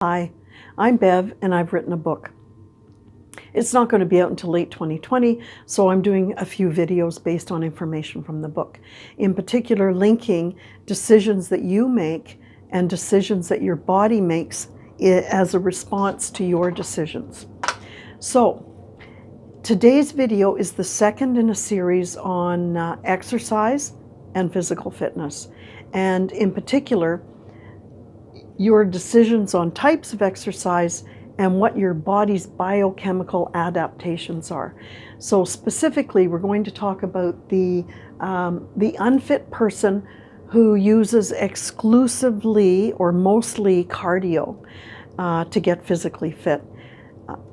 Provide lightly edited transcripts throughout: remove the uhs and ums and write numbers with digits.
Hi, I'm Bev and I've written a book. It's not going to be out until late 2020, so I'm doing a few videos based on information from the book. In particular, linking decisions that you make and decisions that your body makes as a response to your decisions. So, today's video is the second in a series on exercise and physical fitness. And in particular, your decisions on types of exercise and what your body's biochemical adaptations are. So specifically, we're going to talk about the unfit person who uses exclusively or mostly cardio to get physically fit.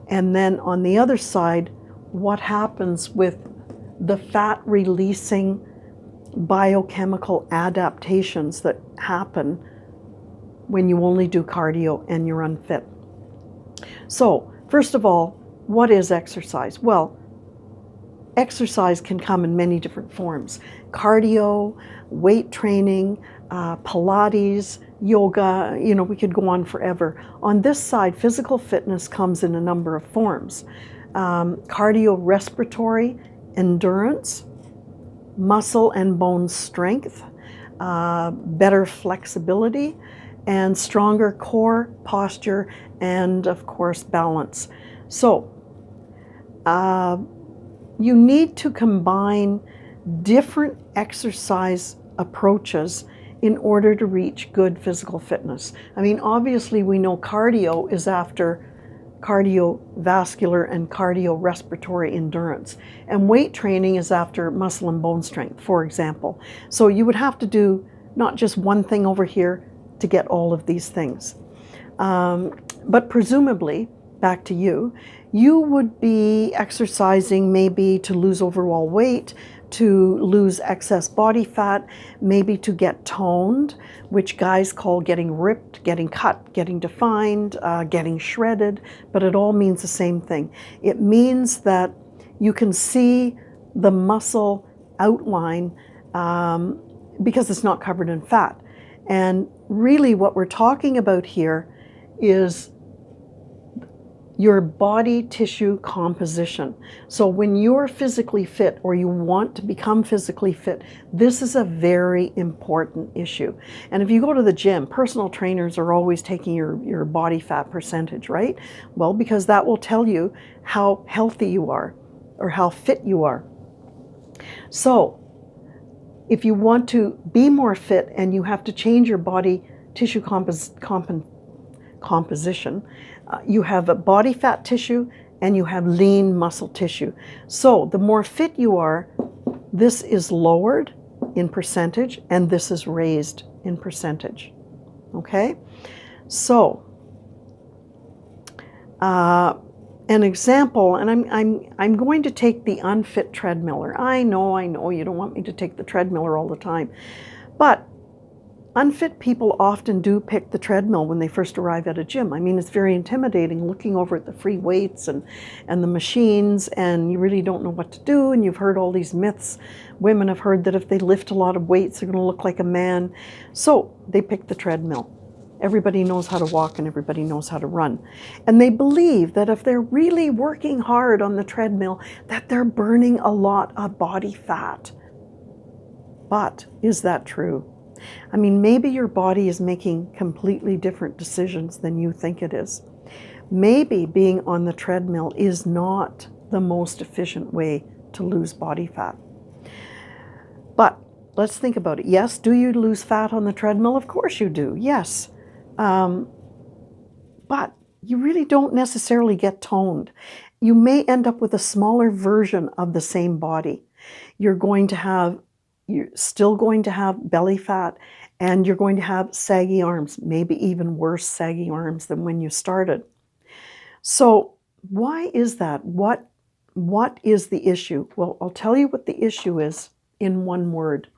And then on the other side, what happens with the fat releasing biochemical adaptations that happen when you only do cardio and you're unfit. So, first of all, what is exercise? Well, exercise can come in many different forms. Cardio, weight training, Pilates, yoga, we could go on forever. On this side, physical fitness comes in a number of forms. Cardiorespiratory endurance, muscle and bone strength, better flexibility, and stronger core, posture, and of course balance. So you need to combine different exercise approaches in order to reach good physical fitness. I mean, obviously we know cardio is after cardiovascular and cardiorespiratory endurance, and weight training is after muscle and bone strength, for example. So you would have to do not just one thing over here to get all of these things. But presumably, back to you, you would be exercising maybe to lose overall weight, to lose excess body fat, maybe to get toned, which guys call getting ripped, getting cut, getting defined, getting shredded, but it all means the same thing. It means that you can see the muscle outline because it's not covered in fat. And really what we're talking about here is your body tissue composition. So when you're physically fit or you want to become physically fit, this is a very important issue. And if you go to the gym, personal trainers are always taking your body fat percentage, right? Well, because that will tell you how healthy you are or how fit you are. So if you want to be more fit and you have to change your body tissue composition, you have a body fat tissue and you have lean muscle tissue. So the more fit you are, this is lowered in percentage and this is raised in percentage. Okay? So an example, and I'm going to take the unfit treadmiller. I know you don't want me to take the treadmiller all the time, but unfit people often do pick the treadmill when they first arrive at a gym. I mean, it's very intimidating looking over at the free weights and the machines, and you really don't know what to do, and you've heard all these myths. Women have heard that if they lift a lot of weights, they're going to look like a man. So they pick the treadmill. Everybody knows how to walk and everybody knows how to run. And they believe that if they're really working hard on the treadmill, that they're burning a lot of body fat. But is that true? I mean, maybe your body is making completely different decisions than you think it is. Maybe being on the treadmill is not the most efficient way to lose body fat. But let's think about it. Yes, do you lose fat on the treadmill? Of course you do, yes. But you really don't necessarily get toned. You may end up with a smaller version of the same body. You're still going to have belly fat, and you're going to have saggy arms, maybe even worse saggy arms than when you started. So why is that? What is the issue? Well, I'll tell you what the issue is in one word.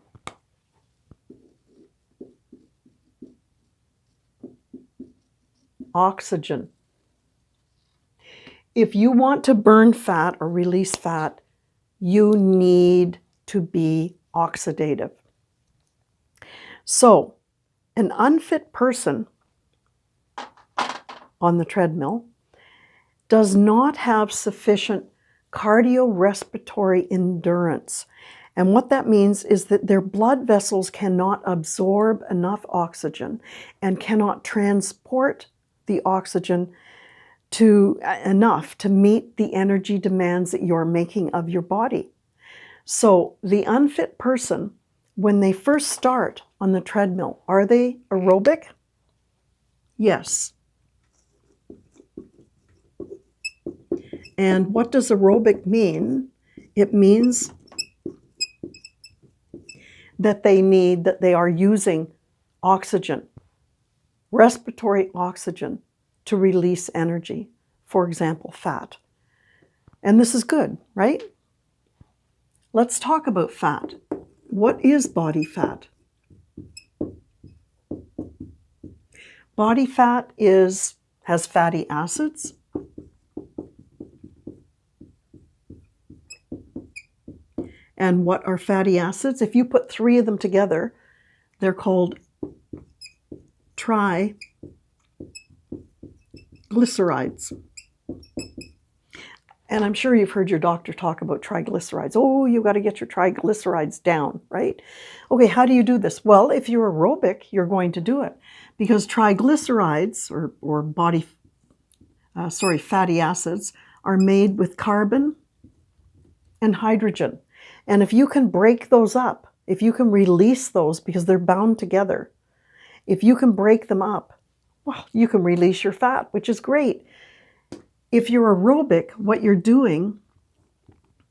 Oxygen. If you want to burn fat or release fat, you need to be oxidative. So, an unfit person on the treadmill does not have sufficient cardiorespiratory endurance. And what that means is that their blood vessels cannot absorb enough oxygen and cannot transport the oxygen enough to meet the energy demands that you're making of your body. So the unfit person, when they first start on the treadmill, are they aerobic? Yes. And what does aerobic mean? It means that they are using oxygen, respiratory oxygen, to release energy, for example, fat. And this is good, right? Let's talk about fat. What is body fat? Body fat has fatty acids. And what are fatty acids? If you put 3 of them together, they're called triglycerides. And I'm sure you've heard your doctor talk about triglycerides. Oh, you got to get your triglycerides down, right? Okay, how do you do this? Well, if you're aerobic, you're going to do it because triglycerides or fatty acids are made with carbon and hydrogen. And if you can break those up, if you can release those because they're bound together, if you can break them up, well, you can release your fat, which is great. If you're aerobic, what you're doing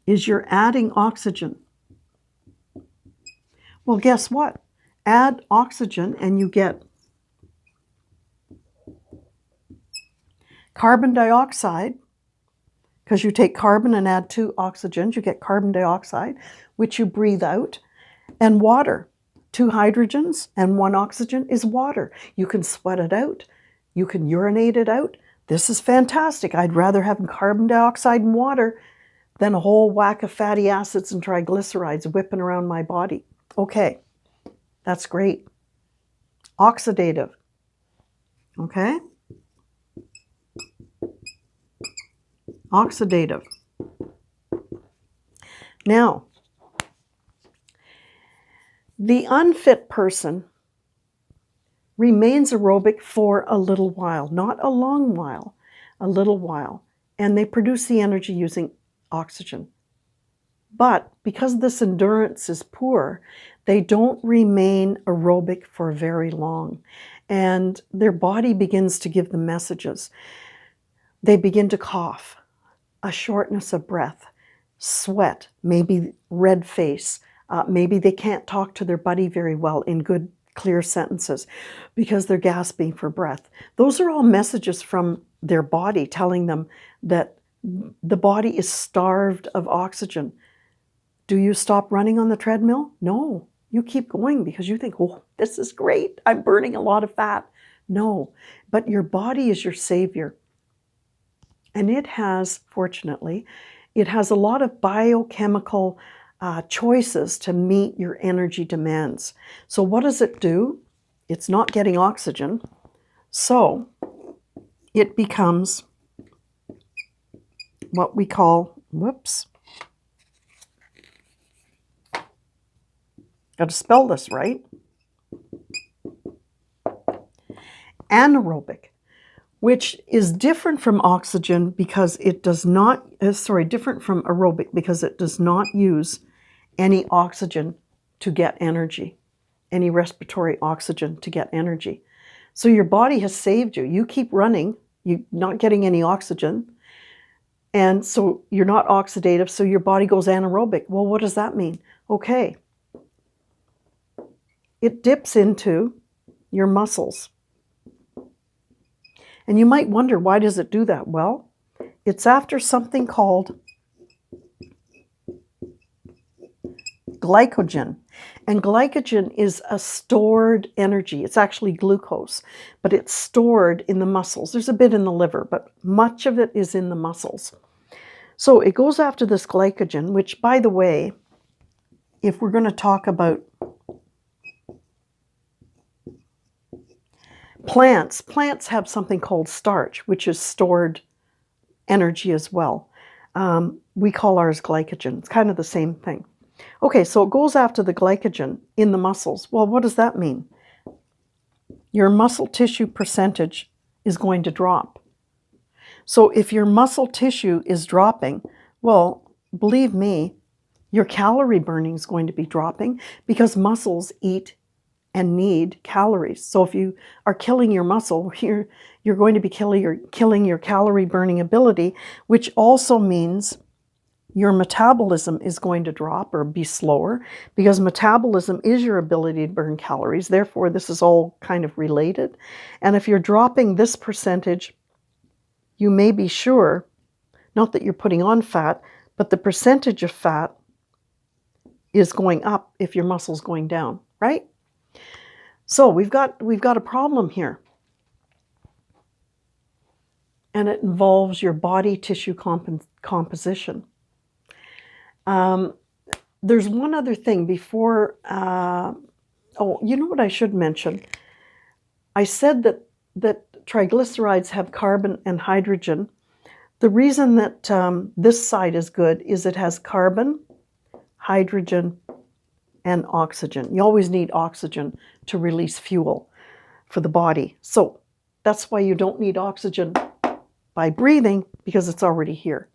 is you're adding oxygen. Well, guess what? Add oxygen and you get carbon dioxide, because you take carbon and add 2 oxygens, you get carbon dioxide, which you breathe out, and water. 2 hydrogens and 1 oxygen is water. You can sweat it out. You can urinate it out. This is fantastic. I'd rather have carbon dioxide and water than a whole whack of fatty acids and triglycerides whipping around my body. Okay, that's great. Oxidative, okay? Oxidative. Now, the unfit person remains aerobic for a little while, not a long while, a little while, and they produce the energy using oxygen. But because this endurance is poor, they don't remain aerobic for very long, and their body begins to give them messages. They begin to cough, a shortness of breath, sweat, maybe red face, maybe they can't talk to their buddy very well in good, clear sentences because they're gasping for breath. Those are all messages from their body telling them that the body is starved of oxygen. Do you stop running on the treadmill? No, you keep going because you think, oh, this is great. I'm burning a lot of fat. No, but your body is your savior. And it has, fortunately, it has a lot of biochemical choices to meet your energy demands. So what does it do? It's not getting oxygen. So it becomes what we call, got to spell this right, anaerobic, which is different from oxygen because it does not, different from aerobic because it does not use any oxygen to get energy, any respiratory oxygen to get energy. So your body has saved you. You keep running, you're not getting any oxygen, and so you're not oxidative, so your body goes anaerobic. Well, what does that mean? Okay. It dips into your muscles. And you might wonder, why does it do that? Well, it's after something called glycogen. And glycogen is a stored energy. It's actually glucose, but it's stored in the muscles. There's a bit in the liver, but much of it is in the muscles. So it goes after this glycogen, which, by the way, if we're going to talk about Plants have something called starch, which is stored energy as well. We call ours glycogen. It's kind of the same thing. Okay, so it goes after the glycogen in the muscles. Well, what does that mean? Your muscle tissue percentage is going to drop. So if your muscle tissue is dropping, well, believe me, your calorie burning is going to be dropping because muscles eat and need calories. So if you are killing your muscle, you're going to be killing your calorie burning ability, which also means your metabolism is going to drop or be slower, because metabolism is your ability to burn calories. Therefore, this is all kind of related. And if you're dropping this percentage, you may be sure, not that you're putting on fat, but the percentage of fat is going up if your muscle's going down, right? So we've got a problem here. And it involves your body tissue composition. There's one other thing before, you know what I should mention? I said that triglycerides have carbon and hydrogen. The reason that this side is good is it has carbon, hydrogen, and oxygen. You always need oxygen to release fuel for the body. So that's why you don't need oxygen by breathing, because it's already here.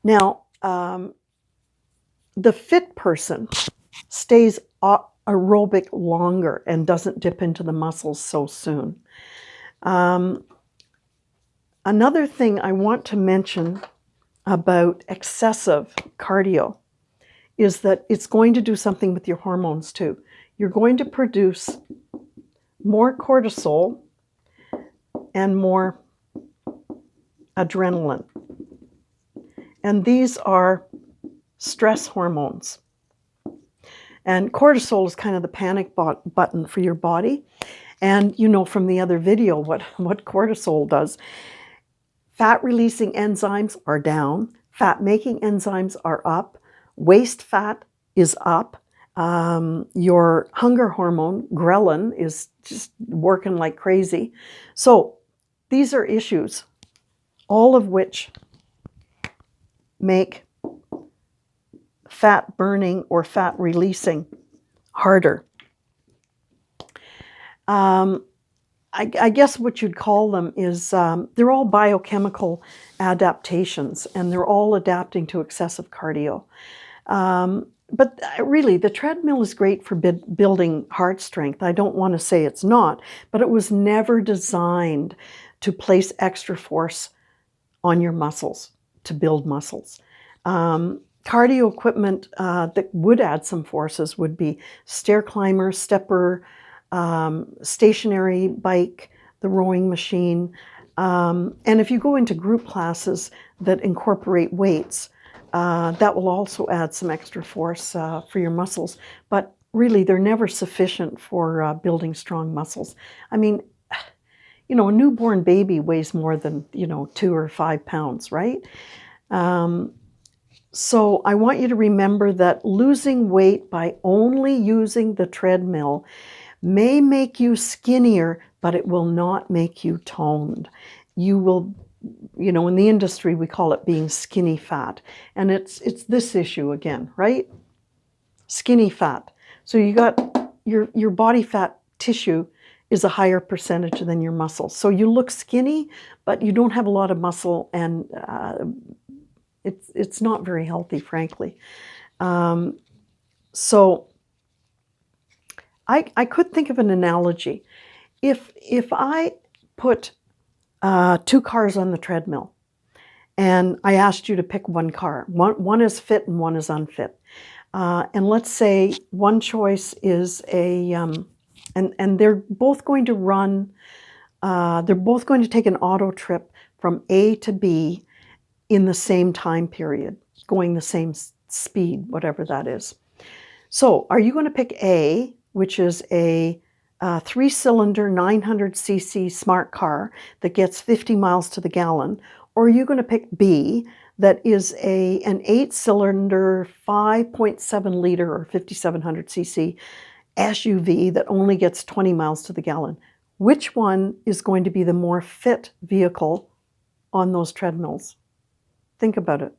Now, the fit person stays aerobic longer and doesn't dip into the muscles so soon. Another thing I want to mention about excessive cardio is that it's going to do something with your hormones too. You're going to produce more cortisol and more adrenaline. And these are stress hormones. And cortisol is kind of the panic button for your body. And you know from the other video what cortisol does. Fat-releasing enzymes are down. Fat-making enzymes are up. Waste fat is up. Your hunger hormone, ghrelin, is just working like crazy. So these are issues, all of which make fat burning or fat releasing harder. I guess what you'd call them is they're all biochemical adaptations, and they're all adapting to excessive cardio. But really, the treadmill is great for building heart strength. I don't want to say it's not, but it was never designed to place extra force on your muscles, to build muscles. Cardio equipment that would add some forces would be stair climber, stepper, stationary bike, the rowing machine. And if you go into group classes that incorporate weights, that will also add some extra force for your muscles. But really, they're never sufficient for building strong muscles. I mean, you know, a newborn baby weighs more than, 2 or 5 pounds, right? So I want you to remember that losing weight by only using the treadmill may make you skinnier, but it will not make you toned. You will, in the industry, we call it being skinny fat. And it's this issue again, right? Skinny fat. So you got your body fat tissue is a higher percentage than your muscle. So you look skinny, but you don't have a lot of muscle, and it's not very healthy, frankly. So I could think of an analogy. If I put 2 cars on the treadmill, and I asked you to pick one car. One is fit and one is unfit. And let's say one choice is and they're both going to run, they're both going to take an auto trip from A to B in the same time period, going the same speed, whatever that is. So are you going to pick A, which is a 3-cylinder 900cc smart car that gets 50 miles to the gallon, or are you going to pick B, that is an 8-cylinder 5.7 liter or 5700cc SUV that only gets 20 miles to the gallon. Which one is going to be the more fit vehicle on those treadmills? Think about it.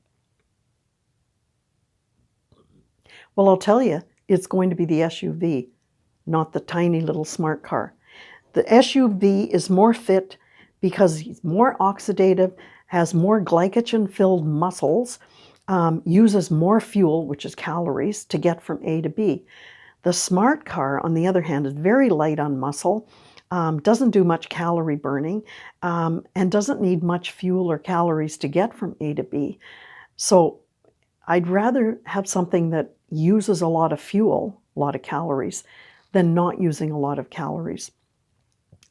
Well, I'll tell you, it's going to be the SUV, not the tiny little smart car. The SUV is more fit because it's more oxidative, has more glycogen-filled muscles, uses more fuel, which is calories, to get from A to B. The smart car, on the other hand, is very light on muscle, doesn't do much calorie burning, and doesn't need much fuel or calories to get from A to B. So I'd rather have something that uses a lot of fuel, a lot of calories, than not using a lot of calories.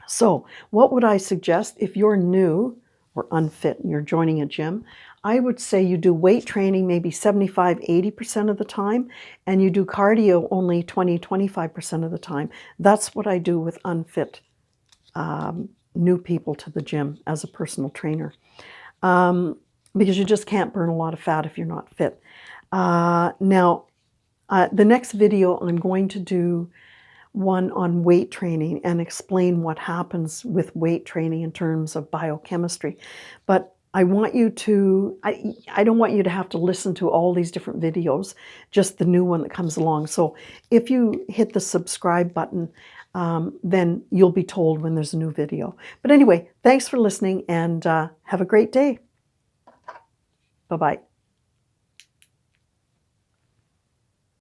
So what would I suggest if you're new or unfit and you're joining a gym? I would say you do weight training maybe 75-80% of the time, and you do cardio only 20-25% of the time. That's what I do with unfit new people to the gym as a personal trainer, because you just can't burn a lot of fat if you're not fit. Now, the next video I'm going to do one on weight training and explain what happens with weight training in terms of biochemistry. But I want you to, I don't want you to have to listen to all these different videos, just the new one that comes along. So if you hit the subscribe button, then you'll be told when there's a new video. But anyway, thanks for listening, and have a great day. Bye-bye.